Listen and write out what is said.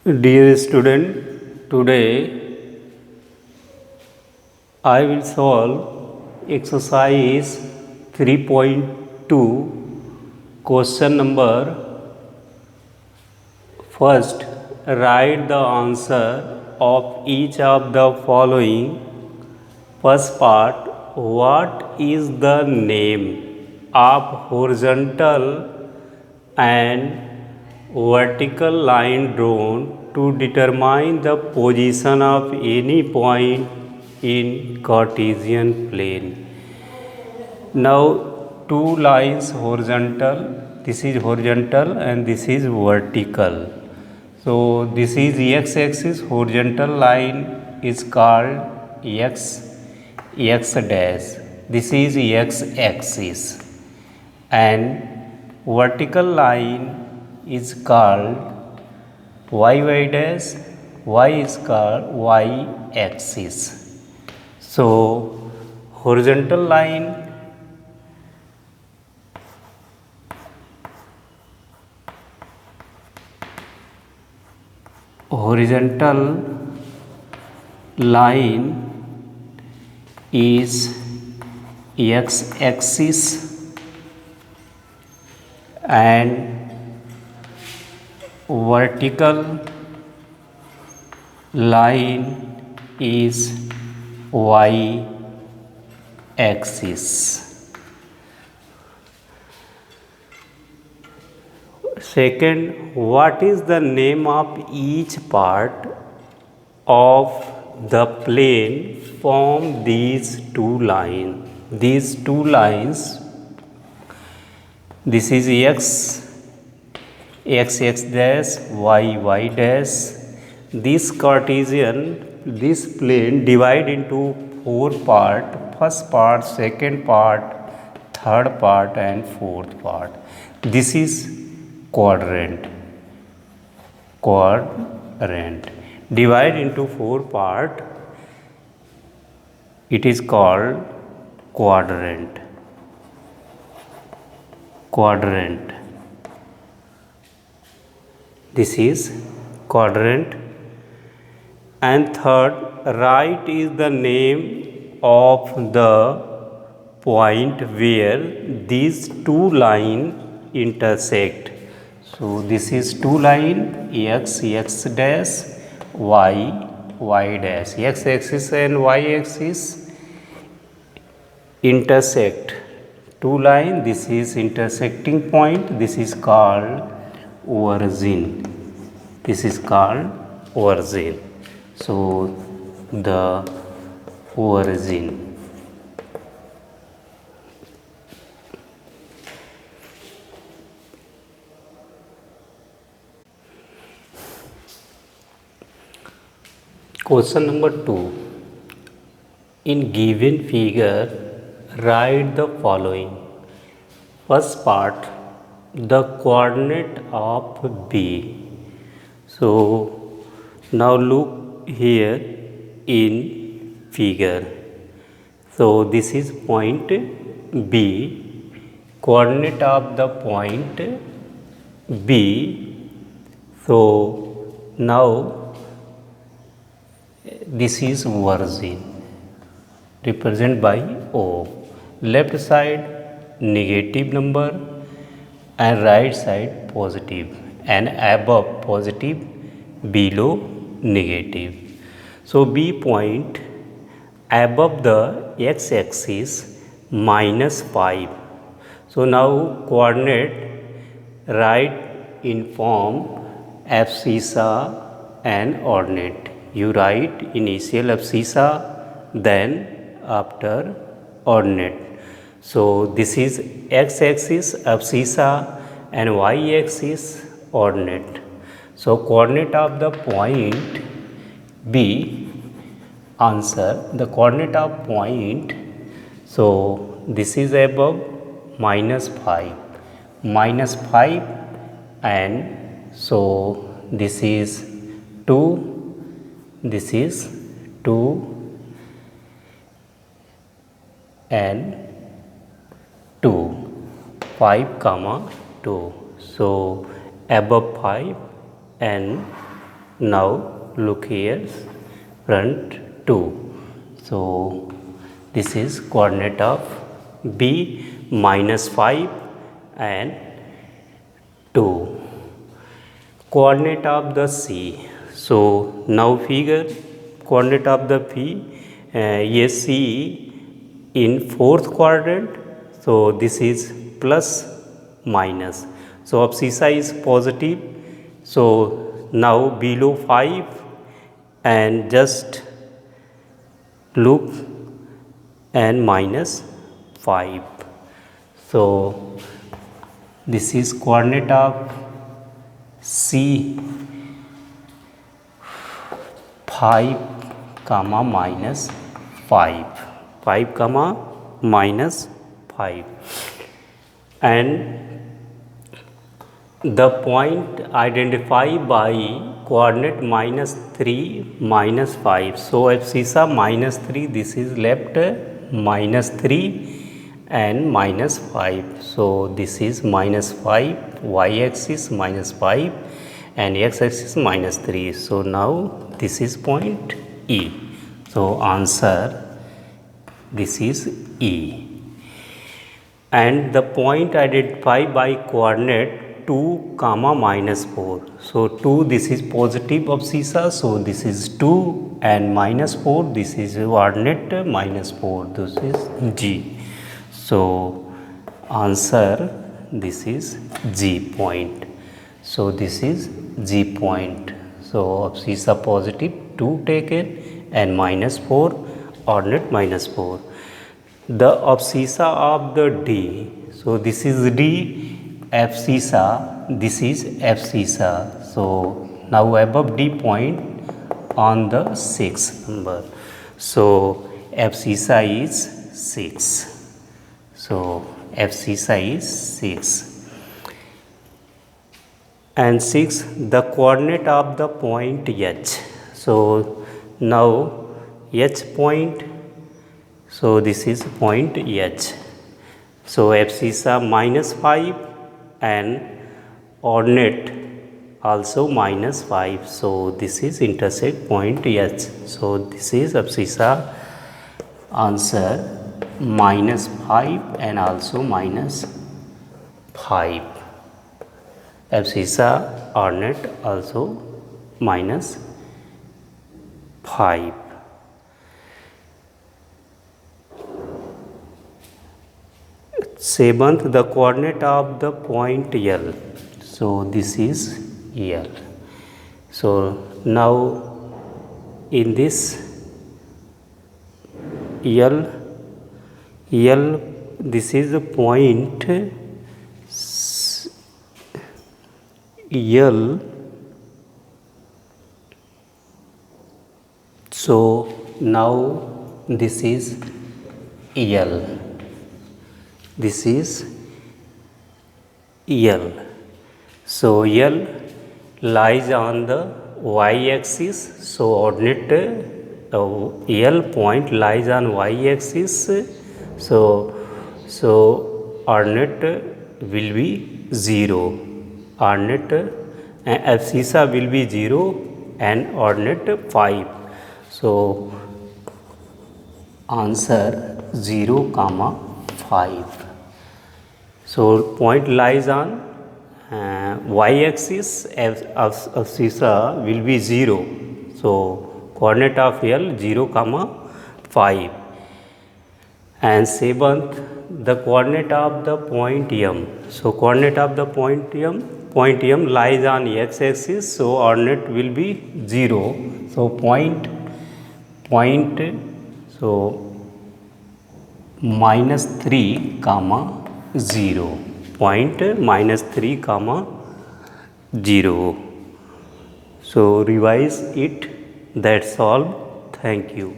Dear student, today I will solve exercise 3.2 question number. First, write the answer of each of the following. First part, what is the name of horizontal and vertical line drawn to determine the position of any point in Cartesian plane? Now, two lines horizontal, this is horizontal and this is vertical. So this is x-axis, horizontal line is called x dash. This is x-axis, and vertical line is called y dash. Y is called y-axis. So horizontal line is x-axis and vertical line is y-axis. Second, what is the name of each part of the plane from these two lines? These two lines, this is x dash, y dash. This Cartesian, this plane divide into four parts. First part, second part, third part and fourth part. This is quadrant. Divide into four part, it is called quadrant. This is quadrant. And third, right is the name of the point where these two lines intersect. So this is two line, x dash, y dash. X axis and y axis intersect. Two line, this is intersecting point. This is called origin. So the origin. Question number 2. In given figure, write the following. First part, the coordinate of B. So now look here in figure. So this is point B, coordinate of the point B. So now this is origin, represented by O. Left side negative number and right side positive, and above positive, below negative. So B point above the x-axis -5. So now coordinate write in form abscissa and ordinate. You write initial abscissa, then after ordinate. So this is x-axis abscissa and y-axis ordinate. So coordinate of the point B, answer the coordinate of point. So this is above -5, and so this is 2. This is 2 and 2, 5, 2. So above 5 and Now look here, front 2. So this is coordinate of B, -5 and 2. Coordinate of the C. So now figure coordinate of the P, yes, C in fourth quadrant. So this is plus minus. So abscissa is positive. So now below 5 and just look and -5. So this is coordinate of C 5 comma -5, 5 comma -5, and the point identified by coordinate -3 -5. So abscissa -3, this is left -3 and -5. So this is -5, y-axis -5 and x-axis -3. So now this is point E. So answer, this is E. And the point identified by coordinate 2 comma -4. So 2, this is positive abscissa, so this is 2, and -4, this is coordinate -4, this is G. So answer, this is G point. So this is G point. So abscissa positive 2 taken and -4, coordinate -4. The abscissa of the D. So this is D abscissa, this is abscissa. So now above D point on the 6th number. So abscissa is 6. So abscissa is 6. And 6, the coordinate of the point H. So now H point. So this is point H. So abscissa -5 and coordinate also -5. So this is intersect point H. So this is abscissa, answer -5 and also -5. Abscissa coordinate also -5. Seventh, the coordinate of the point L. So this is L. So now in this L, this is the point L. So now this is L. This is L. So L lies on the y-axis. So coordinate L point lies on y-axis. So coordinate will be 0. Coordinate abscissa will be 0 and coordinate 5. So answer 0 comma 5. So point lies on y-axis, abscissa will be 0. So coordinate of L 0 comma 5. And 7th, the coordinate of the point M. So coordinate of the point M lies on x-axis. So coordinate will be 0. So point so -3 comma 0, point -3 comma 0. So revise it. That's all. Thank you.